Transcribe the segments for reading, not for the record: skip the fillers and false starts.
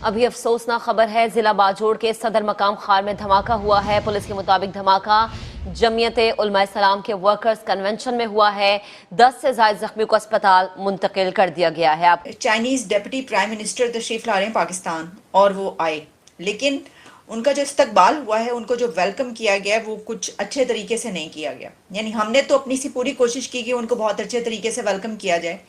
अभी अफसोसनाक खबर है, जिला बाजोड़ के सदर मकाम खार में धमाका हुआ है। पुलिस के मुताबिक धमाका जमियते उलमा इस्लाम के वर्कर्स कन्वेंशन में हुआ है। 10 से ज्यादा जख्मियों को अस्पताल मुंतकिल कर दिया गया है। चाइनीज डिप्टी प्राइम मिनिस्टर तशरीफ ला रहे हैं पाकिस्तान और वो आए, लेकिन उनका जो इस्तकबाल हुआ है, उनको जो वेलकम किया गया है, वो कुछ अच्छे तरीके से नहीं किया गया। यानी हमने तो अपनी सी पूरी कोशिश की कि उनको बहुत अच्छे तरीके से वेलकम किया जाए,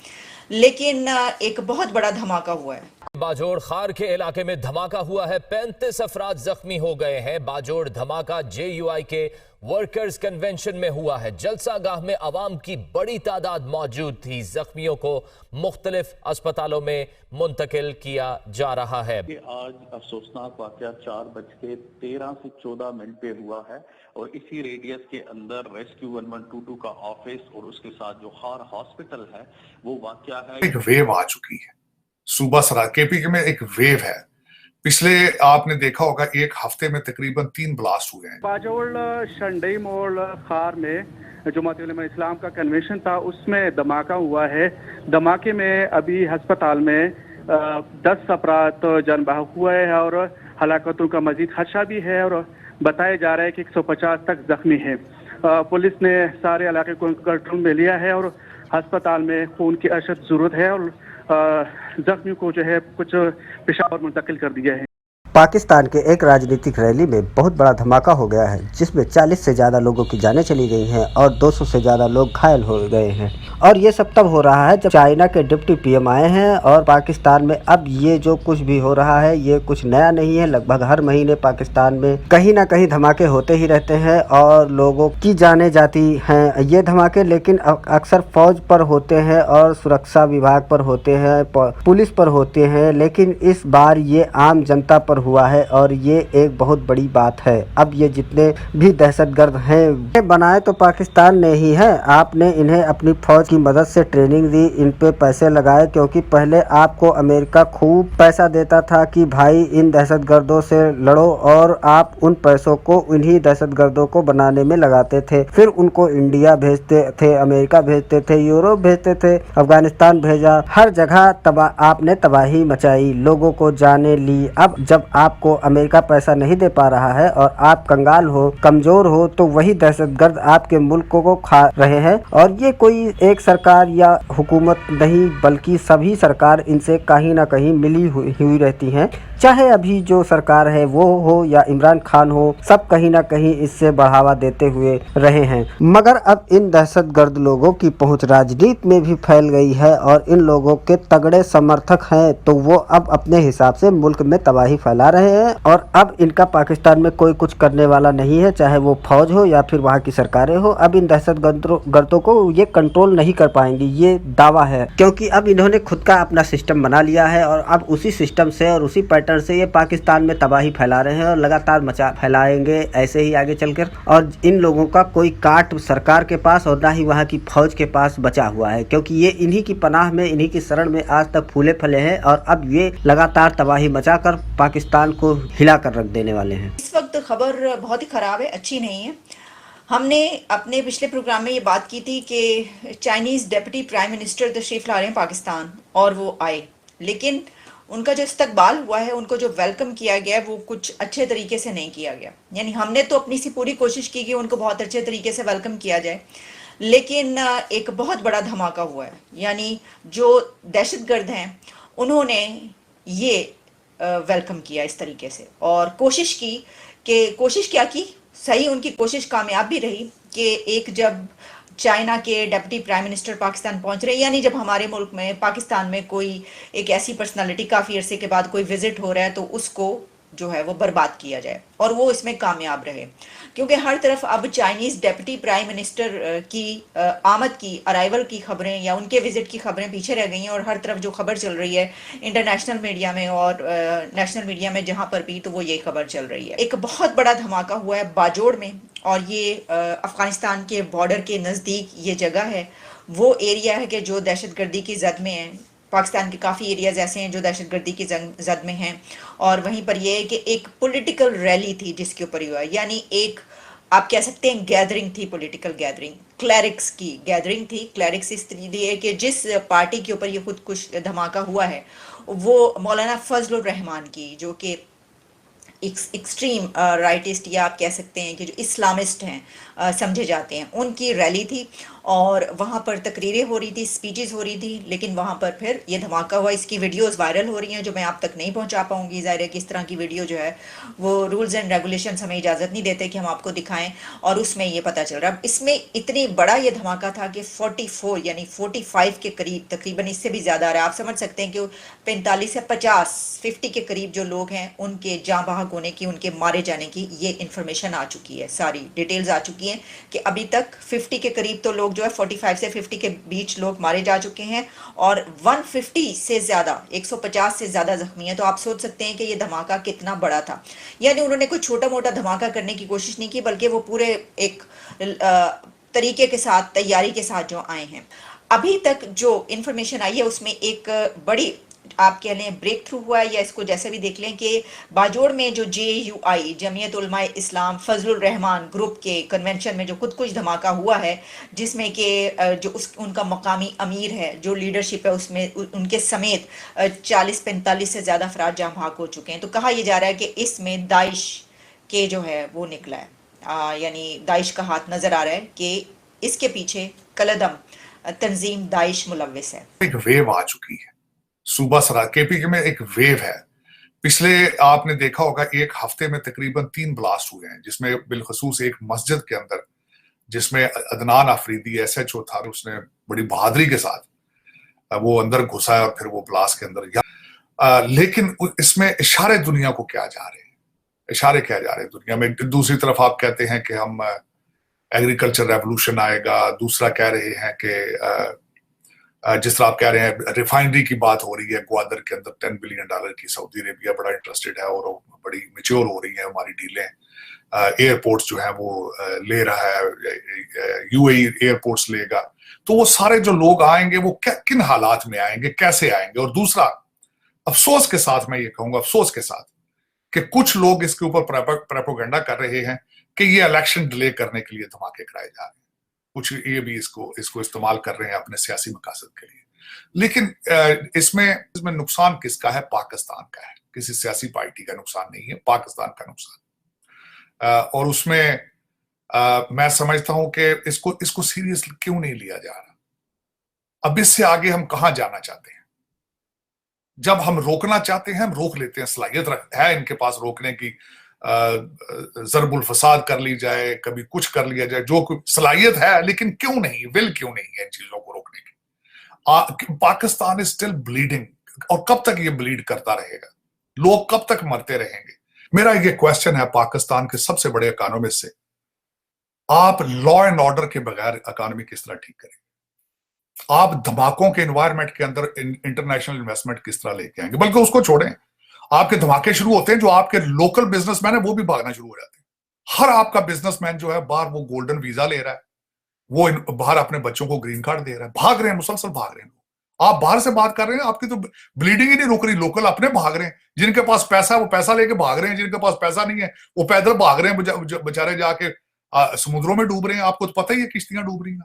लेकिन एक बहुत बड़ा धमाका हुआ है। बाजोड़ खार के इलाके में धमाका हुआ है। 35 अफराद जख्मी हो गए हैं। बाजोड़ धमाका JUI के वर्कर्स कन्वेंशन में हुआ है। जलसा गाह में अवाम की बड़ी तादाद मौजूद थी। जख्मियों को मुख्तलिफ अस्पतालों में मुंतकिल किया जा रहा है। आज अफसोसनाक वाकया 4:13 से 14 पे हुआ है और इसी रेडियस के अंदर रेस्क्यू 1122 का ऑफिस और उसके साथ जो खार हॉस्पिटल है वो वाकया है। एक वेव आ चुकी है सूबा सरा KP में, एक वेव है। पिछले आपने देखा होगा एक हफ्ते में तकरीबन 3 ब्लास्ट हुए हैं। बाजोड़ शंडई मोड़ खार में जमात उलमा इस्लाम का कन्वेंशन था, उसमें धमाका हुआ है। धमाके में अभी अस्पताल में 10 अफराद तो जान बहक हुए हैं और हलाकतों का मजीद खदशा भी है और बताया जा रहा है कि 150 तक जख्मी है। पुलिस ने सारे इलाके को कंट्रोल में लिया है और अस्पताल में खून की अशद जरूरत है और जख्मियों को जो है कुछ पेशावर मुंतकिल कर दिया है। पाकिस्तान के एक राजनीतिक रैली में बहुत बड़ा धमाका हो गया है, जिसमें 40 से ज़्यादा लोगों की जानें चली गई हैं और 200 से ज़्यादा लोग घायल हो गए हैं। और ये सब तब हो रहा है जब चाइना के डिप्टी PM आए हैं और पाकिस्तान में अब ये जो कुछ भी हो रहा है ये कुछ नया नहीं है। लगभग हर महीने पाकिस्तान में कहीं ना कहीं धमाके होते ही रहते हैं और लोगों की जानें जाती हैं ये धमाके, लेकिन अक्सर फौज पर होते हैं और सुरक्षा विभाग पर होते हैं, पुलिस पर होते हैं, लेकिन इस बार ये आम जनता पर हुआ है और ये एक बहुत बड़ी बात है। अब ये जितने भी दहशतगर्द हैं बनाए तो पाकिस्तान ने ही है। आपने इन्हें अपनी फौज की मदद से ट्रेनिंग दी, इन पे पैसे लगाए, क्योंकि पहले आपको अमेरिका खूब पैसा देता था कि भाई इन दहशतगर्दों से लड़ो और आप उन पैसों को इन्हीं दहशतगर्दों को बनाने में लगाते थे। फिर उनको इंडिया भेजते थे, अमेरिका भेजते थे, यूरोप भेजते थे, अफगानिस्तान भेजा, हर जगह आपने तबाही मचाई, लोगों को जाने ली। अब जब आपको अमेरिका पैसा नहीं दे पा रहा है और आप कंगाल हो, कमजोर हो, तो वही दहशतगर्द आपके मुल्क को खा रहे हैं। और ये कोई एक सरकार या हुकूमत नहीं बल्कि सभी सरकार इनसे कहीं ना कहीं मिली हुई रहती हैं। चाहे अभी जो सरकार है वो हो या इमरान खान हो, सब कहीं ना कहीं इससे बढ़ावा देते हुए रहे हैं। मगर अब इन दहशतगर्द लोगों की पहुंच राजनीति में भी फैल गई है और इन लोगों के तगड़े समर्थक हैं, तो वो अब अपने हिसाब से मुल्क में तबाही फैला रहे हैं और अब इनका पाकिस्तान में कोई कुछ करने वाला नहीं है, चाहे वो फौज हो या फिर वहाँ की सरकारें हो। अब इन दहशतगर्दों को ये कंट्रोल नहीं कर पाएंगी, ये दावा है, क्योंकि अब इन्होंने खुद का अपना सिस्टम बना लिया है और अब उसी सिस्टम से और उसी पैटर्न से ये पाकिस्तान में तबाही फैला रहे हैं और लगातार फैलाएंगे ऐसे ही आगे चलकर। और इन लोगों का कोई काट सरकार के पास और ना ही वहाँ की फौज के पास बचा हुआ है, क्योंकि ये इन्हीं की पनाह में, इन्हीं की शरण में आज तक फूले फले हैं और अब ये लगातार तबाही मचाकर पाकिस्तान को हिला कर रख देने वाले हैं। इस वक्त खबर बहुत ही खराब है, अच्छी नहीं है। हमने अपने पिछले प्रोग्राम में ये बात की थी कि चाइनीज डिप्टी प्राइम मिनिस्टर तशरीफ ला रहे हैं पाकिस्तान और वो आए, लेकिन उनका जो इस्तकबाल हुआ है, उनको जो वेलकम किया गया है, वो कुछ अच्छे तरीके से नहीं किया गया। यानी हमने तो अपनी सी पूरी कोशिश की कि उनको बहुत अच्छे तरीके से वेलकम किया जाए, लेकिन एक बहुत बड़ा धमाका हुआ है। यानी जो दहशतगर्द हैं उन्होंने ये वेलकम किया इस तरीके से और कोशिश क्या की, सही उनकी कोशिश कामयाब भी रही कि एक जब चाइना के डिप्टी प्राइम मिनिस्टर पाकिस्तान पहुंच रहे, यानी जब हमारे मुल्क में पाकिस्तान में कोई एक ऐसी पर्सनालिटी काफ़ी अरसे के बाद कोई विजिट हो रहा है तो उसको जो है वो बर्बाद किया जाए, और वो इसमें कामयाब रहे। क्योंकि हर तरफ अब चाइनीज डिप्टी प्राइम मिनिस्टर की आमद की, अराइवल की खबरें या उनके विजिट की खबरें पीछे रह गई हैं और हर तरफ जो खबर चल रही है इंटरनेशनल मीडिया में और नेशनल मीडिया में जहां पर भी, तो वो ये खबर चल रही है। एक बहुत बड़ा धमाका हुआ है बाजोड़ में और ये अफगानिस्तान के बॉर्डर के नज़दीक ये जगह है, वो एरिया है कि जो दहशतगर्दी की जद में है। पाकिस्तान के काफ़ी एरियाज़ ऐसे हैं जो दहशतगर्दी की जद में हैं। और वहीं पर यह है कि एक पॉलिटिकल रैली थी जिसके ऊपर हुआ, यानी एक आप कह सकते हैं गैदरिंग थी, पॉलिटिकल गैदरिंग, क्लैरिक्स की गैदरिंग थी। क्लैरिक्स इस लिए कि जिस पार्टी के ऊपर ये खुदकुश धमाका हुआ है वो मौलाना फजलुर रहमान की, जो कि एक्सट्रीम राइटिस्ट या आप कह सकते हैं कि जो इस्लामिस्ट हैं समझे जाते हैं, उनकी रैली थी और वहाँ पर तकरीरें हो रही थी, स्पीचेस हो रही थी, लेकिन वहाँ पर फिर ये धमाका हुआ। इसकी वीडियोस वायरल हो रही हैं जो मैं आप तक नहीं पहुँचा पाऊँगी। ज़ाहिर है कि इस तरह की वीडियो जो है वो रूल्स एंड रेगुलेशंस हमें इजाज़त नहीं देते कि हम आपको दिखाएं, और उसमें ये पता चल रहा है। इसमें इतनी बड़ा ये धमाका था कि 44 यानी 45 के करीब, तकरीबन इससे भी ज़्यादा आ रहा है। आप समझ सकते हैं कि 45 से 50 के करीब जो लोग हैं उनके जाँ बहक होने की, उनके मारे जाने की ये इन्फॉर्मेशन आ चुकी है, सारी डिटेल्स आ चुकी हैं कि अभी तक 50 के करीब तो लोग जो है 45 से 50 के बीच लोग मारे जा चुके हैं और 150 से ज़्यादा, 150 से ज़्यादा जख्मी हैं। तो आप सोच सकते हैं कि ये धमाका कितना बड़ा था। यानी उन्होंने कोई छोटा मोटा धमाका करने की कोशिश नहीं की, बल्कि वो पूरे एक तरीके के साथ, तैयारी के साथ जो आए हैं। अभी तक जो इन्फॉर्मेशन आई है उसमें एक बड़ी, आप कह लें, ब्रेक थ्रू हुआ है, या इसको जैसे भी देख लें कि बाजोड़ में जो JUI जमीयत उलमा इस्लाम फजलुर रहमान ग्रुप के कन्वेंशन में जो खुदकुश धमाका हुआ है, जिसमें कि जो उनका मकामी अमीर है, जो लीडरशिप है, उसमें उनके समेत 40-45 से ज़्यादा अफराद जहाँ भाग हो चुके हैं। तो कहा यह जा रहा है कि इसमें दाइश के जो है वो निकला है, यानी दाइश का हाथ नज़र आ रहा है कि इसके पीछे कलदम तंजीम दाइश मुलव्विस है। एक वेव आ चुकी है सूबा सराय केपी में, एक वेव है। पिछले आपने देखा होगा एक हफ्ते में तकरीबन 3 ब्लास्ट हुए हैं, जिसमें बिलखसूस एक मस्जिद के अंदर, जिसमें अदनान अफरीदी SHO था, उसने बड़ी बहादुरी के साथ वो अंदर घुसा और फिर वो ब्लास्ट के अंदर गया। लेकिन इसमें इशारे दुनिया को क्या जा रहे हैं, इशारे क्या जा रहे हैं दुनिया में। दूसरी तरफ आप कहते हैं कि हम एग्रीकल्चर रेवोल्यूशन आएगा, दूसरा कह रहे हैं कि जिस तरह आप कह रहे हैं रिफाइनरी की बात हो रही है ग्वादर के अंदर, $10 बिलियन की सऊदी अरेबिया बड़ा इंटरेस्टेड है और बड़ी मेच्योर हो रही है हमारी डीलें। एयरपोर्ट्स जो है वो ले रहा है, UAE एयरपोर्ट्स लेगा। तो वो सारे जो लोग आएंगे वो किन हालात में आएंगे, कैसे आएंगे। और दूसरा, अफसोस के साथ मैं ये कहूंगा, अफसोस के साथ, कि कुछ लोग इसके ऊपर प्रोपेगेंडा कर रहे हैं कि ये इलेक्शन डिले करने के लिए धमाके कराए जा रहे हैं। कुछ ये भी इसको इस्तेमाल कर रहे हैं अपने सियासी मकासद के लिए। लेकिन इसमें नुकसान किसका है? पाकिस्तान का है, किसी सियासी पार्टी का नुकसान नहीं है, पाकिस्तान का नुकसान। और उसमें मैं समझता हूं कि इसको सीरियस क्यों नहीं लिया जा रहा। अब इससे आगे हम कहां जाना चाहते हैं? जब हम रोकना चाहते हैं हम रोक लेते हैं, सलाहियत है इनके पास रोकने की, ज़रबुल फसाद कर ली जाए, कभी कुछ कर लिया जाए, जो सलाहियत है, लेकिन क्यों नहीं, विल क्यों नहीं है इन चीजों को रोकने की। पाकिस्तान इज स्टिल ब्लीडिंग, और कब तक ये ब्लीड करता रहेगा? लोग कब तक मरते रहेंगे? मेरा ये क्वेश्चन है पाकिस्तान के सबसे बड़े इकोनॉमिस्ट से, आप लॉ एंड ऑर्डर के बगैर इकोनॉमी किस तरह ठीक करेंगे? आप धमाकों के एनवायरनमेंट के अंदर इंटरनेशनल इन्वेस्टमेंट किस तरह लेके आएंगे? बल्कि उसको छोड़ें, आपके धमाके शुरू होते हैं, जो आपके लोकल बिजनेसमैन है वो भी भागना शुरू हो जाते हैं। हर आपका बिजनेसमैन जो है बाहर वो गोल्डन वीजा ले रहा है, वो बाहर अपने बच्चों को ग्रीन कार्ड दे रहा है, भाग रहे हैं, मुसलसल भाग रहे हैं। आप बाहर से बात कर रहे हैं, आपकी तो ब्लीडिंग ही नहीं रुक रही, लोकल अपने भाग रहे हैं। जिनके पास पैसा है वो पैसा लेके भाग रहे हैं, जिनके पास पैसा नहीं है वो पैदल भाग रहे हैं, बेचारे जाके समुद्रों में डूब रहे हैं। आपको तो पता ही है किश्तियां डूब रही हैं।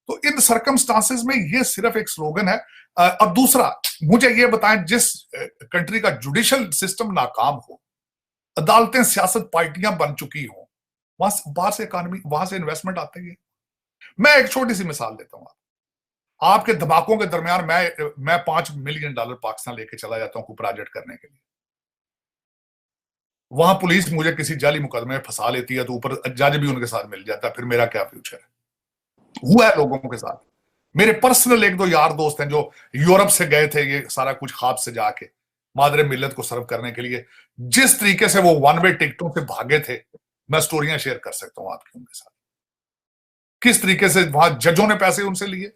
तो इन सर्कमस्टांसेस में ये सिर्फ एक स्लोगन है। अब दूसरा, मुझे ये बताएं, जिस कंट्री का जुडिशियल सिस्टम नाकाम हो, अदालतें सियासत पार्टियां बन चुकी हो, वहां बाहर से इकोनॉमी, वहां से इन्वेस्टमेंट आती है। मैं एक छोटी सी मिसाल देता हूं आपके धमाकों के दरमियान मैं $5 मिलियन पाकिस्तान लेके चला जाता हूं प्रोजेक्ट करने के लिए। वहां पुलिस मुझे किसी जाली मुकदमे में फंसा लेती है, तो ऊपर जज भी उनके साथ मिल जाता है, फिर मेरा क्या फ्यूचर है? हुआ है लोगों के साथ। मेरे पर्सनल 1-2 यार दोस्त हैं जो यूरोप से गए थे ये सारा कुछ ख्वाब से जाके मादरे मिल्लत को सर्व करने के लिए। जिस तरीके से वो 1 वे टिकटों से भागे थे, मैं स्टोरियां शेयर कर सकता हूं आपकी उनके साथ। किस तरीके से वहां जजों ने पैसे उनसे लिए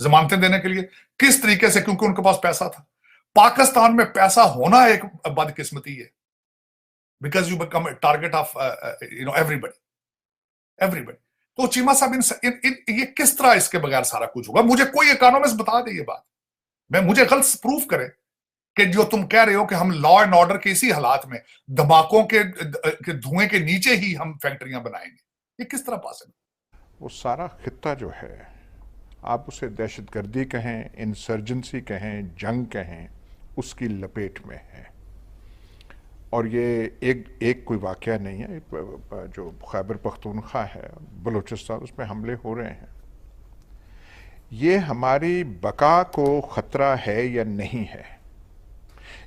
जमानतें देने के लिए, किस तरीके से, क्योंकि उनके पास पैसा था। पाकिस्तान में पैसा होना एक बदकिस्मती है, because you become target of everybody. तो चीमा साहब, ये किस तरह इसके बगैर सारा कुछ होगा? मुझे कोई इकोनॉमिस्ट बता दे ये बात, मुझे गलत प्रूफ करे कि जो तुम कह रहे हो कि हम लॉ एंड ऑर्डर के इसी हालात में धमाकों के धुएं के नीचे ही हम फैक्ट्रियां बनाएंगे। ये किस तरह पॉसिबल? वो सारा खित्ता जो है, आप उसे दहशतगर्दी कहें, इंसर्जेंसी कहें, जंग कहें, उसकी लपेट में है। और ये एक कोई वाकया नहीं है। जो खैबर पख्तूनख्वा है, बलूचिस्तान, उसमें हमले हो रहे हैं। ये हमारी बका को ख़तरा है या नहीं है,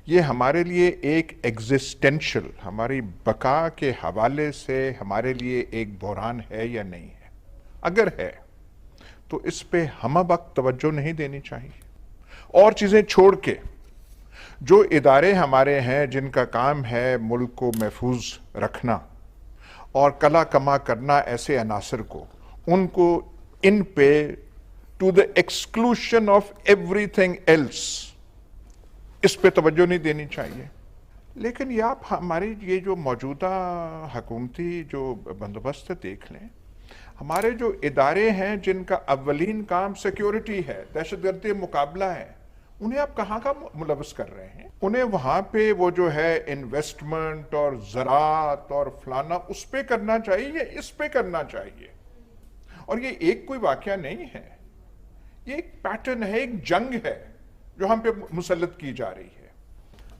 ये हमारे लिए एक एग्जिस्टेंशियल, हमारी बका के हवाले से हमारे लिए एक बहरान है या नहीं है। अगर है तो इस पे हम वक्त तवज्जो नहीं देनी चाहिए, और चीज़ें छोड़ के जो इदारे हमारे हैं जिनका काम है मुल्क को महफूज रखना और कला कमा करना ऐसे अनासर को, उनको इन pay to the exclusion of everything else, इस पे तवज्जो नहीं देनी चाहिए। लेकिन ये आप हमारी ये जो मौजूदा हुकूमती जो बंदोबस्त देख लें, हमारे जो इदारे हैं जिनका अव्वलीन काम सिक्योरिटी है, दहशतगर्दी मुकाबला है, उन्हें आप कहाँ का मुलव्वस कर रहे हैं? उन्हें वहाँ पे वो जो है इन्वेस्टमेंट और ज़राअत और फलाना उस पे करना चाहिए, इस पे करना चाहिए। और ये एक कोई वाकया नहीं है, ये एक पैटर्न है, एक जंग है जो हम पे मुसल्लत की जा रही है।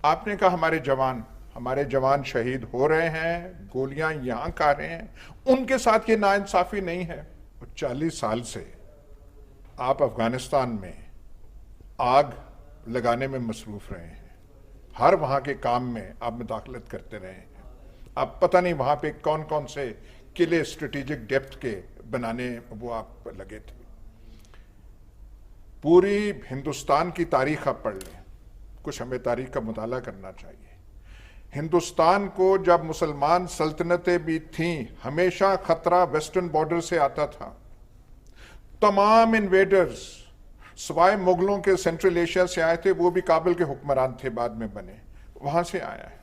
आपने कहा हमारे जवान शहीद हो रहे हैं, गोलियां यहां खा रहे हैं, उनके साथ ये नाइंसाफी नहीं है। 40 साल से आप अफगानिस्तान में आग लगाने में मसरूफ रहे हैं, हर वहां के काम में आप मुदाखलत करते रहे हैं। आप पता नहीं वहां पे कौन कौन से किले स्ट्रेटेजिक डेप्थ के बनाने वो आप लगे थे। पूरी हिंदुस्तान की तारीख आप पढ़ लें, कुछ हमें तारीख का मुताला करना चाहिए। हिंदुस्तान को जब मुसलमान सल्तनतें भी थीं, हमेशा खतरा वेस्टर्न बॉर्डर से आता था। तमाम इन्वेडर्स सवाए मुगलों के सेंट्रल एशिया से आए थे, वो भी काबिल के हुक्मरान थे, बाद में बने, वहां से आया है।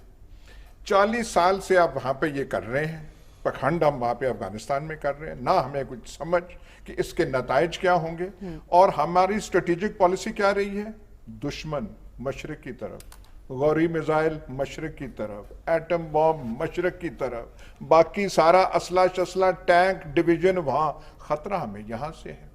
40 साल से आप वहां पे ये कर रहे हैं, पखंड हम वहां पे अफगानिस्तान में कर रहे हैं, ना हमें कुछ समझ कि इसके नताइज क्या होंगे। और हमारी स्ट्रेटेजिक पॉलिसी क्या रही है? दुश्मन मशरक की तरफ, गौरी मिसाइल मशरक की तरफ, एटम बॉम्ब मशरक की तरफ, बाकी सारा असला शसला टैंक डिवीजन वहां, खतरा हमें यहां से है।